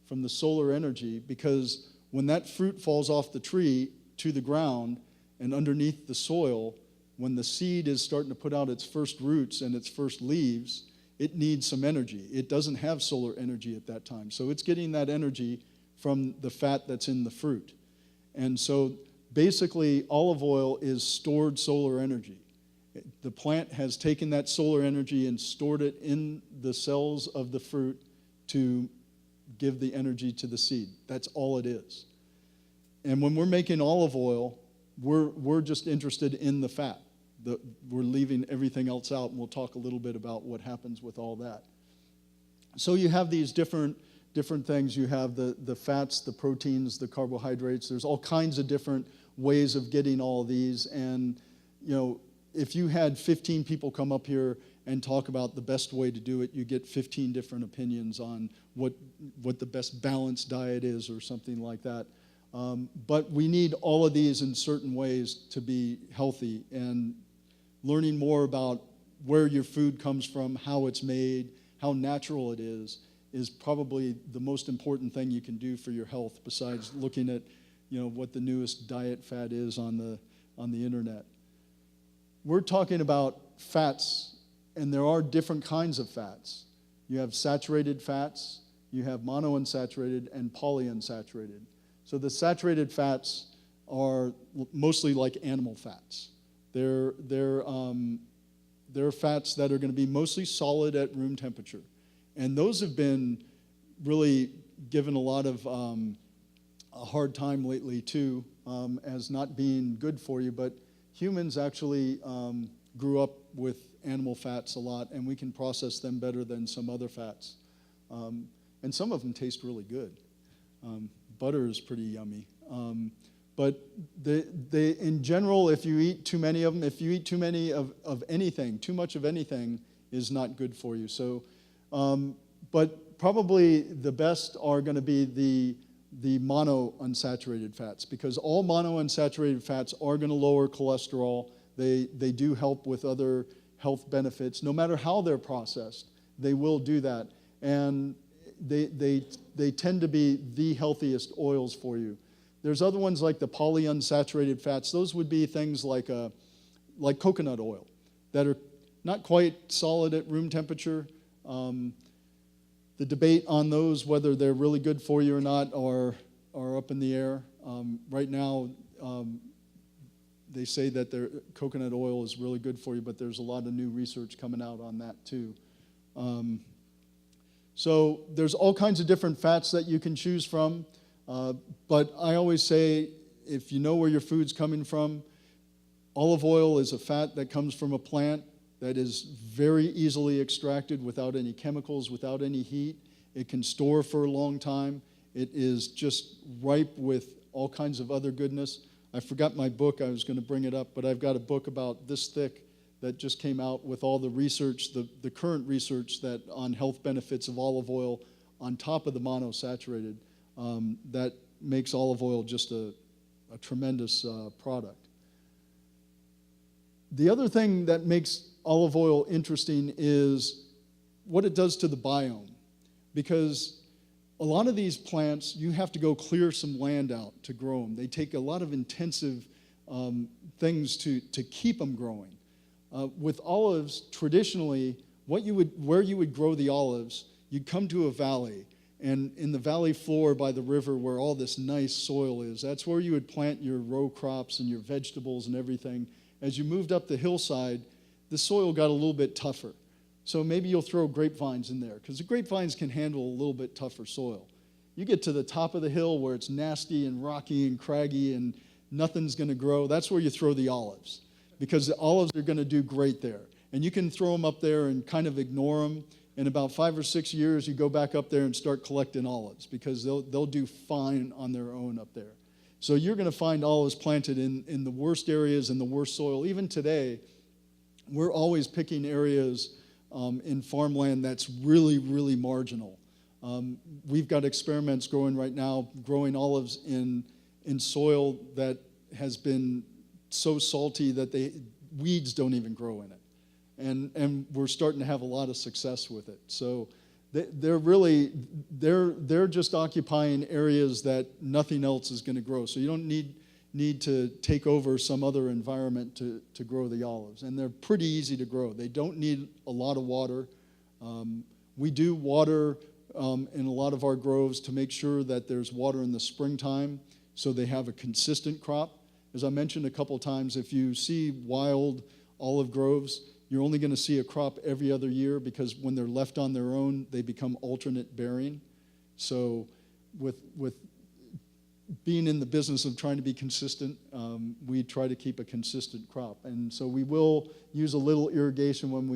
from the solar energy, because when that fruit falls off the tree to the ground and underneath the soil, when the seed is starting to put out its first roots and its first leaves, it needs some energy. It doesn't have solar energy at that time. So it's getting that energy from the fat that's in the fruit. And so basically, olive oil is stored solar energy. The plant has taken that solar energy and stored it in the cells of the fruit to give the energy to the seed. That's all it is. And when we're making olive oil, we're just interested in the fat. We're leaving everything else out, and we'll talk a little bit about what happens with all that. So you have these different things. You have the fats, the proteins, the carbohydrates. There's all kinds of different ways of getting all of these. And, if you had 15 people come up here and talk about the best way to do it, you get 15 different opinions on what the best balanced diet is or something like that. But we need all of these in certain ways to be healthy, and learning more about where your food comes from, how it's made, how natural it is probably the most important thing you can do for your health, besides looking at what the newest diet fad is on the internet. We're talking about fats, and there are different kinds of fats. You have saturated fats, you have monounsaturated and polyunsaturated. So the saturated fats are mostly like animal fats. They're fats that are going to be mostly solid at room temperature. And those have been really given a lot of a hard time lately too, as not being good for you. But humans actually grew up with animal fats a lot, and we can process them better than some other fats. And some of them taste really good. Butter is pretty yummy. But they, in general, if you eat too many of them, if you eat too many of anything, too much of anything is not good for you. So, but probably the best are going to be the monounsaturated fats, because all monounsaturated fats are going to lower cholesterol. They do help with other health benefits. No matter how they're processed, they will do that. And they tend to be the healthiest oils for you. There's other ones like the polyunsaturated fats. Those would be things like coconut oil that are not quite solid at room temperature. The debate on those, whether they're really good for you or not, are up in the air. Right now, they say that coconut oil is really good for you, but there's a lot of new research coming out on that too. So there's all kinds of different fats that you can choose from. But I always say, if you know where your food's coming from, olive oil is a fat that comes from a plant that is very easily extracted without any chemicals, without any heat. It can store for a long time. It is just ripe with all kinds of other goodness. I forgot my book. I was going to bring it up, but I've got a book about this thick that just came out with all the research, the current research that on health benefits of olive oil on top of the monosaturated. That makes olive oil just a tremendous product. The other thing that makes olive oil interesting is what it does to the biome, because a lot of these plants, you have to go clear some land out to grow them. They take a lot of intensive things to keep them growing. With olives, traditionally, where you would grow the olives, you'd come to a valley, and in the valley floor by the river where all this nice soil is, that's where you would plant your row crops and your vegetables and everything. As you moved up the hillside, the soil got a little bit tougher. So maybe you'll throw grapevines in there, because the grapevines can handle a little bit tougher soil. You get to the top of the hill where it's nasty and rocky and craggy and nothing's going to grow, that's where you throw the olives, because the olives are going to do great there. And you can throw them up there and kind of ignore them. in about 5 or 6 years, you go back up there and start collecting olives because they'll do fine on their own up there. So you're going to find olives planted in the worst areas, in the worst soil. Even today, we're always picking areas in farmland that's really, really marginal. We've got experiments going right now, growing olives in soil that has been so salty that weeds don't even grow in it. And we're starting to have a lot of success with it. So they're just occupying areas that nothing else is going to grow. So you don't need to take over some other environment to grow the olives. And they're pretty easy to grow. They don't need a lot of water. We do water in a lot of our groves to make sure that there's water in the springtime so they have a consistent crop. As I mentioned a couple times, if you see wild olive groves, you're only going to see a crop every other year because when they're left on their own, they become alternate bearing. So with being in the business of trying to be consistent, we try to keep a consistent crop. And so we will use a little irrigation when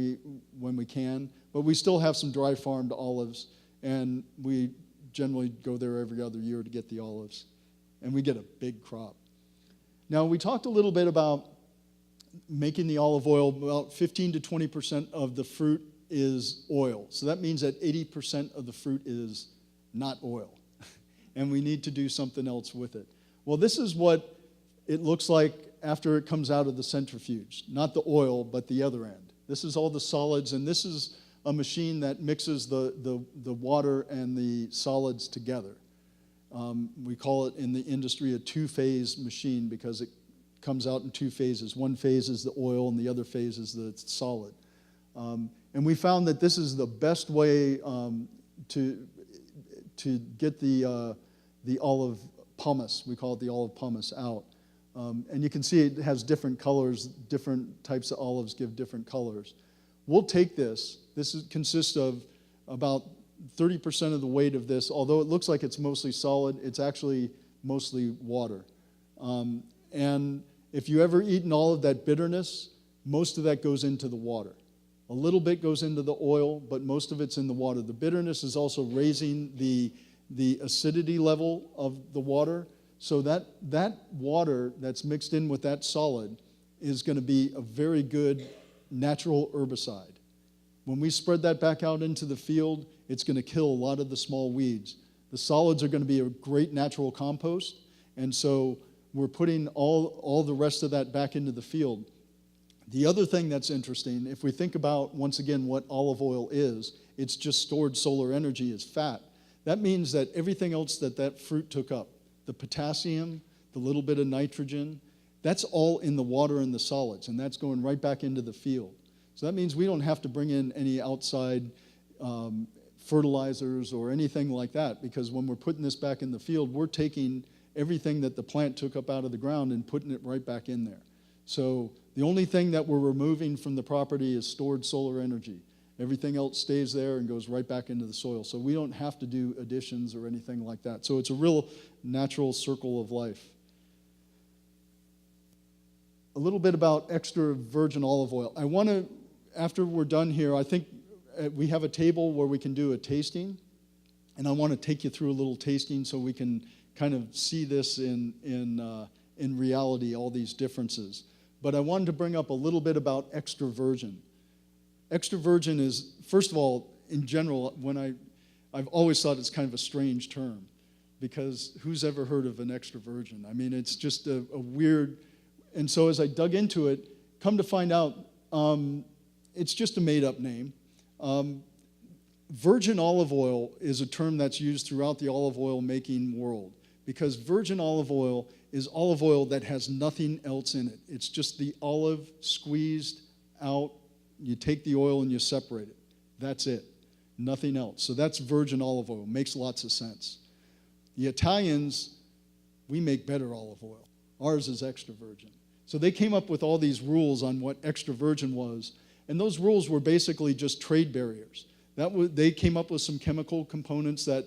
we can, but we still have some dry farmed olives, and we generally go there every other year to get the olives. And we get a big crop. Now, we talked a little bit about making the olive oil. About 15 to 20% of the fruit is oil. So that means that 80% of the fruit is not oil. And we need to do something else with it. Well, this is what it looks like after it comes out of the centrifuge. Not the oil, but the other end. This is all the solids, and this is a machine that mixes the water and the solids together. We call it in the industry a two-phase machine because it comes out in two phases. One phase is the oil, and the other phase is the solid. And we found that this is the best way to get the olive pomace, we call it the olive pomace, out. And you can see it has different colors. Different types of olives give different colors. We'll take this. Consists of about 30% of the weight of this. Although it looks like it's mostly solid, it's actually mostly water. And if you ever eaten all of that bitterness, most of that goes into the water. A little bit goes into the oil, but most of it's in the water. The bitterness is also raising the acidity level of the water. So that water that's mixed in with that solid is going to be a very good natural herbicide. When we spread that back out into the field, it's going to kill a lot of the small weeds. The solids are going to be a great natural compost, and so we're putting all the rest of that back into the field. The other thing that's interesting, if we think about, once again, what olive oil is, it's just stored solar energy as fat. That means that everything else that fruit took up, the potassium, the little bit of nitrogen, that's all in the water and the solids, and that's going right back into the field. So that means we don't have to bring in any outside fertilizers or anything like that, because when we're putting this back in the field, we're taking everything that the plant took up out of the ground and putting it right back in there. So the only thing that we're removing from the property is stored solar energy. Everything else stays there and goes right back into the soil. So we don't have to do additions or anything like that. So it's a real natural circle of life. A little bit about extra virgin olive oil. I want to, after we're done here, I think we have a table where we can do a tasting. And I want to take you through a little tasting so we can kind of see this in reality, all these differences. But I wanted to bring up a little bit about extra virgin. Extra virgin is, first of all, in general, I've always thought it's kind of a strange term, because who's ever heard of an extra virgin? I mean, it's just a weird, and so as I dug into it, come to find out, it's just a made-up name. Virgin olive oil is a term that's used throughout the olive oil making world, because virgin olive oil is olive oil that has nothing else in it. It's just the olive squeezed out. You take the oil and you separate it. That's it. Nothing else. So that's virgin olive oil. Makes lots of sense. The Italians, we make better olive oil. Ours is extra virgin. So they came up with all these rules on what extra virgin was, and those rules were basically just trade barriers. They came up with some chemical components that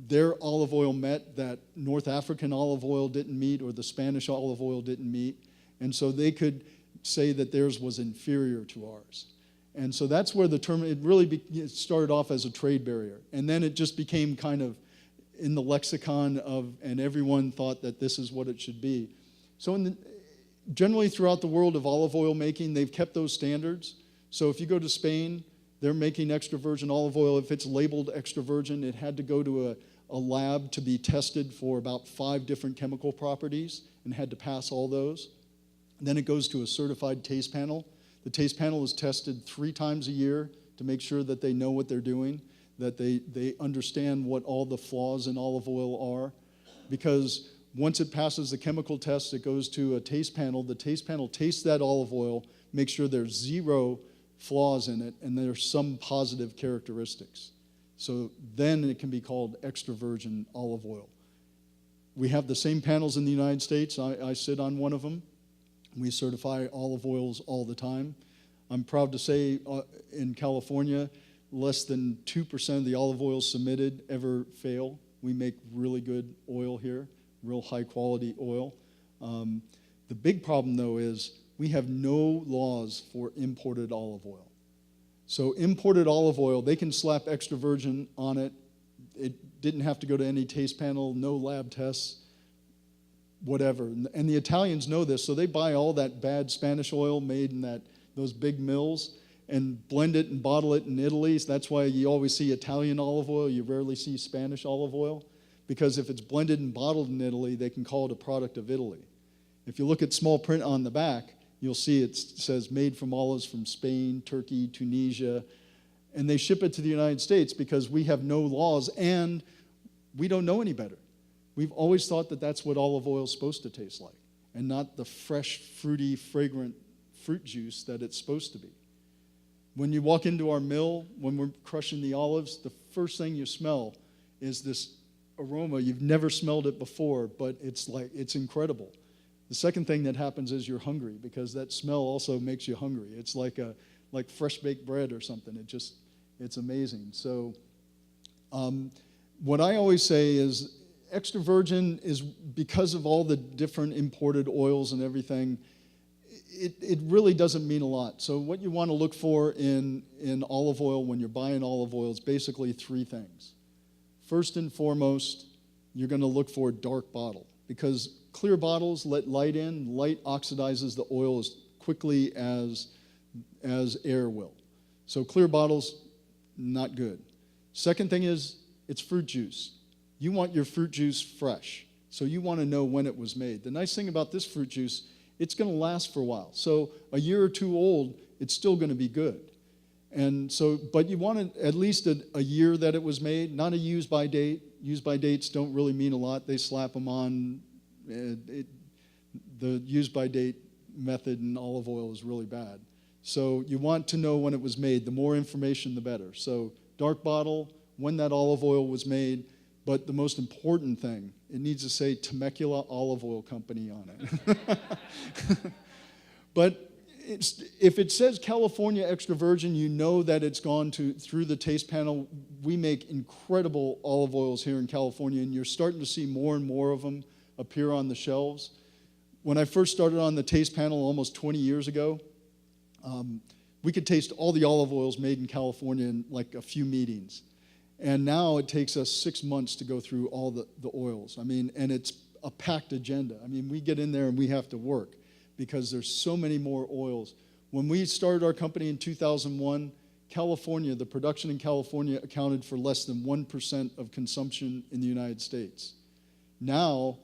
their olive oil met that North African olive oil didn't meet, or the Spanish olive oil didn't meet, and so they could say that theirs was inferior to ours. And so that's where the term, it started off as a trade barrier. And then it just became kind of in the lexicon of, and everyone thought that this is what it should be. So generally throughout the world of olive oil making, they've kept those standards. So if you go to Spain, they're making extra virgin olive oil. If it's labeled extra virgin, it had to go to a lab to be tested for about 5 different chemical properties and had to pass all those. Then it goes to a certified taste panel. The taste panel is tested 3 times a year to make sure that they know what they're doing, that they understand what all the flaws in olive oil are. Because once it passes the chemical test, it goes to a taste panel. The taste panel tastes that olive oil, makes sure there's 0 flaws in it, and there's some positive characteristics. So then it can be called extra virgin olive oil. We have the same panels in the United States. I sit on one of them. We certify olive oils all the time. I'm proud to say in California, less than 2% of the olive oils submitted ever fail. We make really good oil here, real high quality oil. The big problem though is we have no laws for imported olive oil. So imported olive oil, they can slap extra virgin on it. It didn't have to go to any taste panel, no lab tests, whatever. And the Italians know this, so they buy all that bad Spanish oil made in those big mills and blend it and bottle it in Italy. So that's why you always see Italian olive oil, you rarely see Spanish olive oil, because if it's blended and bottled in Italy, they can call it a product of Italy. If you look at small print on the back, you'll see it says made from olives from Spain, Turkey, Tunisia, and they ship it to the United States because we have no laws and we don't know any better. We've always thought that that's what olive oil is supposed to taste like, and not the fresh, fruity, fragrant fruit juice that it's supposed to be. When you walk into our mill, when we're crushing the olives, the first thing you smell is this aroma. You've never smelled it before, but it's incredible. The second thing that happens is you're hungry, because that smell also makes you hungry. It's like fresh baked bread or something. It's amazing. So what I always say is extra virgin is, because of all the different imported oils and everything, it really doesn't mean a lot. So what you want to look for in olive oil when you're buying olive oil is basically 3 things. First and foremost, you're going to look for a dark bottle, because clear bottles let light in. Light oxidizes the oil as quickly as air will. So clear bottles, not good. Second thing is, it's fruit juice. You want your fruit juice fresh, so you want to know when it was made. The nice thing about this fruit juice, it's going to last for a while. So a year or 2 old, it's still going to be good. And so, but you want at least a year that it was made, not a use by date. Use by dates don't really mean a lot. They slap them on. The use by date method in olive oil is really bad. So you want to know when it was made. The more information, the better. So dark bottle, when that olive oil was made. But the most important thing, it needs to say Temecula Olive Oil Company on it. But if it says California extra virgin, you know that it's gone through the taste panel. We make incredible olive oils here in California, and you're starting to see more and more of them appear on the shelves. When I first started on the taste panel almost 20 years ago, we could taste all the olive oils made in California in like a few meetings. And now it takes us 6 months to go through all the oils. I mean, and it's a packed agenda. I mean, we get in there and we have to work because there's so many more oils. When we started our company in 2001, California, the production in California accounted for less than 1% of consumption in the United States. Now,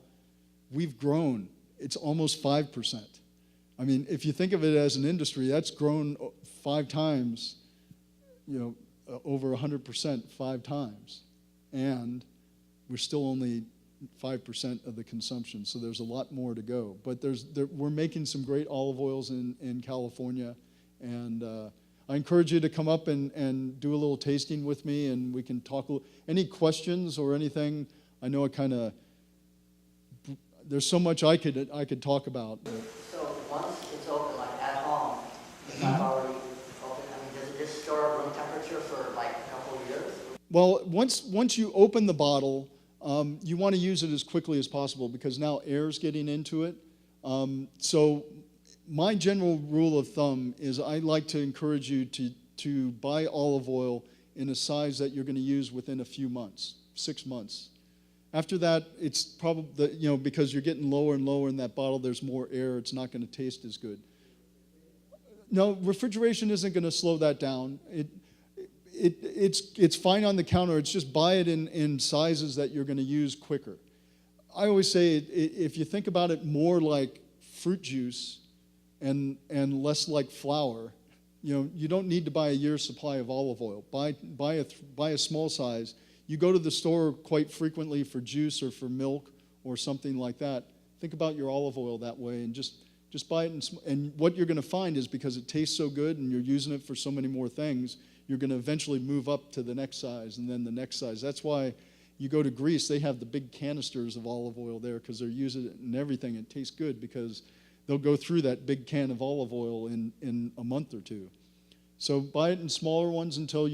we've grown. It's almost 5%. I mean, if you think of it as an industry, that's grown 5 times, over 100% 5 times, and we're still only 5% of the consumption, so there's a lot more to go. But we're making some great olive oils in California, and I encourage you to come up and do a little tasting with me, and we can talk a little. Any questions or anything? I know there's so much I could talk about. So once it's open, like at home, it's not already open. I mean, does it just store at room temperature for like a couple of years? Well, once you open the bottle, you want to use it as quickly as possible, because now air's getting into it. So my general rule of thumb is I like to encourage you to buy olive oil in a size that you're going to use within a few months, 6 months. After that, it's probably, because you're getting lower and lower in that bottle, there's more air, it's not going to taste as good. No, refrigeration isn't going to slow that down. It's fine on the counter. It's just buy it in sizes that you're going to use quicker. I always say if you think about it more like fruit juice and less like flour, you don't need to buy a year's supply of olive oil. Buy a small size. You go to the store quite frequently for juice or for milk or something like that. Think about your olive oil that way and just buy it. And what you're going to find is because it tastes so good and you're using it for so many more things, you're going to eventually move up to the next size and then the next size. That's why you go to Greece, they have the big canisters of olive oil there because they're using it in everything. It tastes good because they'll go through that big can of olive oil in a month or two. So buy it in smaller ones until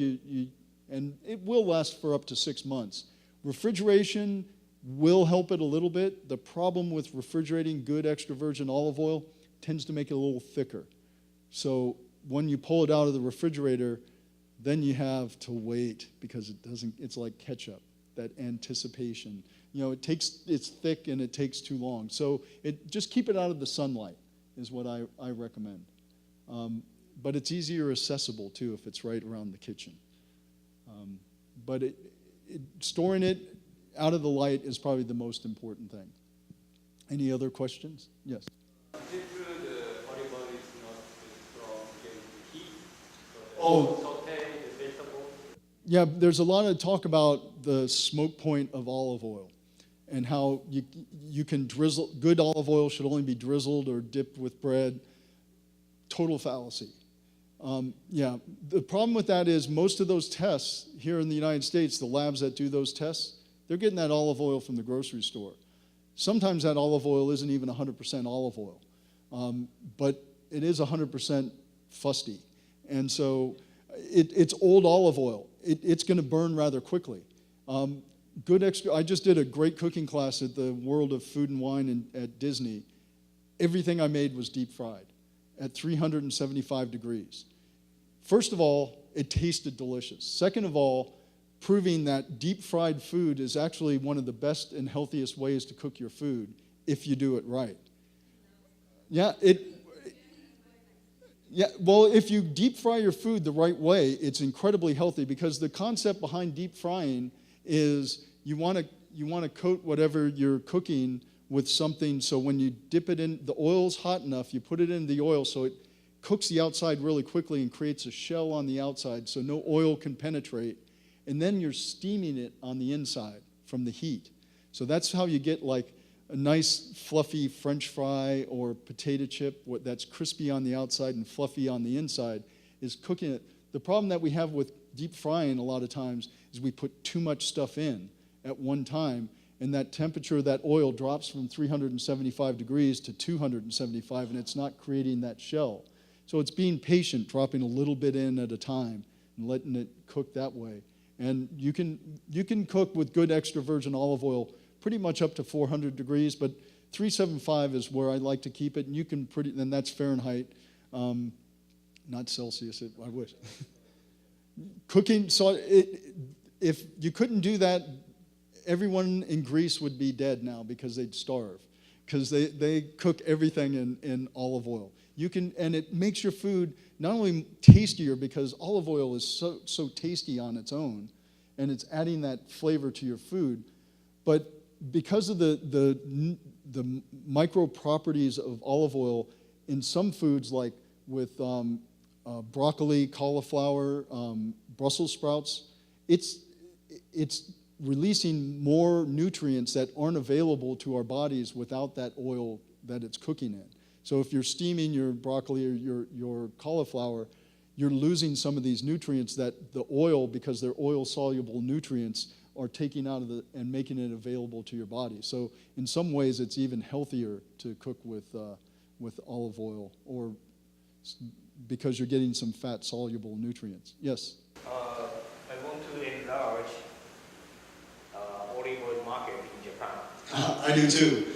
and it will last for up to 6 months. Refrigeration will help it a little bit. The problem with refrigerating good extra virgin olive oil tends to make it a little thicker. So when you pull it out of the refrigerator, then you have to wait because it's like ketchup, that anticipation. It's thick and it takes too long. So just keep it out of the sunlight is what I recommend. But it's easier accessible too if it's right around the kitchen. But storing it out of the light is probably the most important thing. Any other questions? Yes. Deep food olive oil is not strong against heat. Oh. Saute the vegetable. Yeah, there's a lot of talk about the smoke point of olive oil and how you can drizzle. Good olive oil should only be drizzled or dipped with bread. Total fallacy. The problem with that is most of those tests here in the United States, the labs that do those tests, they're getting that olive oil from the grocery store. Sometimes that olive oil isn't even 100% olive oil, but it is 100% fusty. And so it's old olive oil. It's going to burn rather quickly. I just did a great cooking class at the World of Food and Wine at Disney. Everything I made was deep fried at 375 degrees. First of all, it tasted delicious. Second of all, proving that deep fried food is actually one of the best and healthiest ways to cook your food if you do it right. Well, if you deep fry your food the right way, it's incredibly healthy because the concept behind deep frying is you want to coat whatever you're cooking with something so when you dip it in, the oil's hot enough, you put it in the oil so it cooks the outside really quickly and creates a shell on the outside so no oil can penetrate. And then you're steaming it on the inside from the heat. So that's how you get like a nice fluffy French fry or potato chip that's crispy on the outside and fluffy on the inside is cooking it. The problem that we have with deep frying a lot of times is we put too much stuff in at one time and that temperature, that oil drops from 375 degrees to 275 and it's not creating that shell. So it's being patient, dropping a little bit in at a time and letting it cook that way. And you can cook with good extra virgin olive oil pretty much up to 400 degrees, but 375 is where I like to keep it, and you can and that's Fahrenheit, not Celsius, I wish. Cooking, so if you couldn't do that, everyone in Greece would be dead now because they'd starve, because they cook everything in olive oil. And it makes your food not only tastier because olive oil is so tasty on its own, and it's adding that flavor to your food, but because of the micro properties of olive oil in some foods, like with broccoli, cauliflower, Brussels sprouts, it's releasing more nutrients that aren't available to our bodies without that oil that it's cooking in. So if you're steaming your broccoli or your cauliflower, you're losing some of these nutrients that the oil, because they're oil-soluble nutrients, are taking out of and making it available to your body. So in some ways, it's even healthier to cook with olive oil, or because you're getting some fat-soluble nutrients. Yes? I want to enlarge olive oil market in Japan. I do too.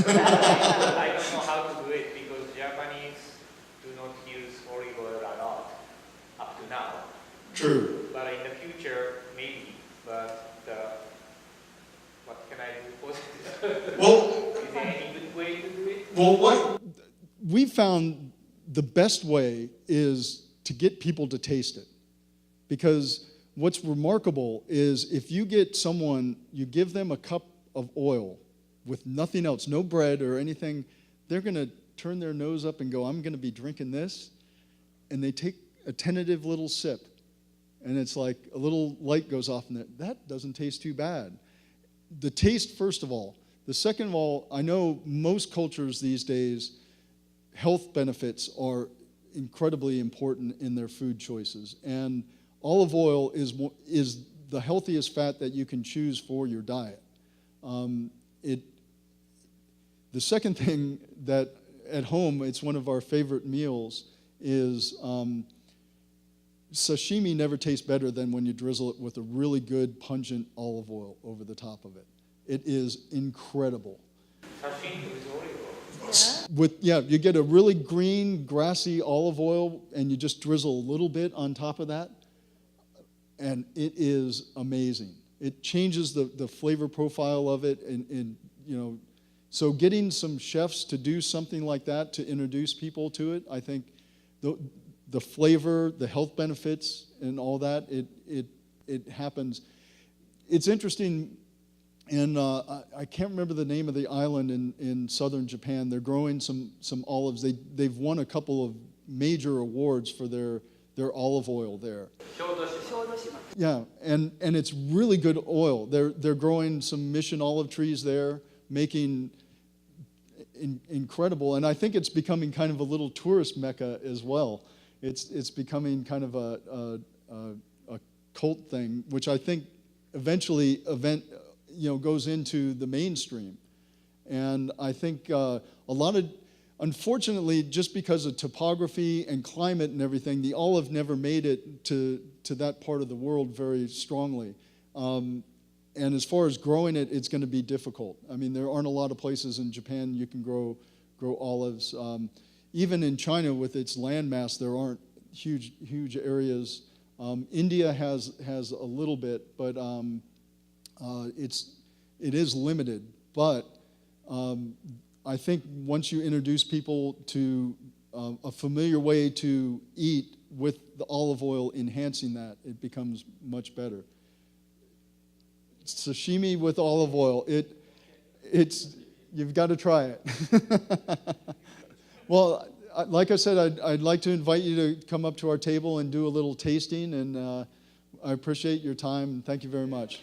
I don't know how to do it because Japanese do not use olive oil a lot up to now. True. But in the future, maybe. But what can I do for this? Well, Is there any good way to do it? well, what we found the best way is to get people to taste it. Because what's remarkable is if you get someone, you give them a cup of oil with nothing else, no bread or anything, they're going to turn their nose up and go, I'm going to be drinking this. And they take a tentative little sip. And it's like a little light goes off in there. That doesn't taste too bad. The taste, first of all. The second of all, I know most cultures these days, health benefits are incredibly important in their food choices. And olive oil is the healthiest fat that you can choose for your diet. The second thing that at home, it's one of our favorite meals, is sashimi never tastes better than when you drizzle it with a really good pungent olive oil over the top of it. It is incredible. Sashimi with olive oil. You get a really green, grassy olive oil, and you just drizzle a little bit on top of that, and it is amazing. It changes the flavor profile of it, and so getting some chefs to do something like that to introduce people to it, I think the flavor, the health benefits, and all that, it happens. It's interesting. And I can't remember the name of the island in southern Japan. They're growing some olives. They've won a couple of major awards for their olive oil there. Yeah, and it's really good oil. They're growing some mission olive trees there, making incredible. And I think it's becoming kind of a little tourist mecca as well. It's becoming kind of a cult thing, which I think eventually goes into the mainstream. And I think a lot of, unfortunately, just because of topography and climate and everything, the olive never made it to that part of the world very strongly. And as far as growing it, it's going to be difficult. I mean, there aren't a lot of places in Japan you can grow olives. Even in China, with its landmass, there aren't huge areas. India has a little bit, but it is limited. But I think once you introduce people to a familiar way to eat with the olive oil enhancing that, it becomes much better. Sashimi with olive oil, you've got to try it. Well, like I said, I'd like to invite you to come up to our table and do a little tasting, and I appreciate your time, and thank you very much.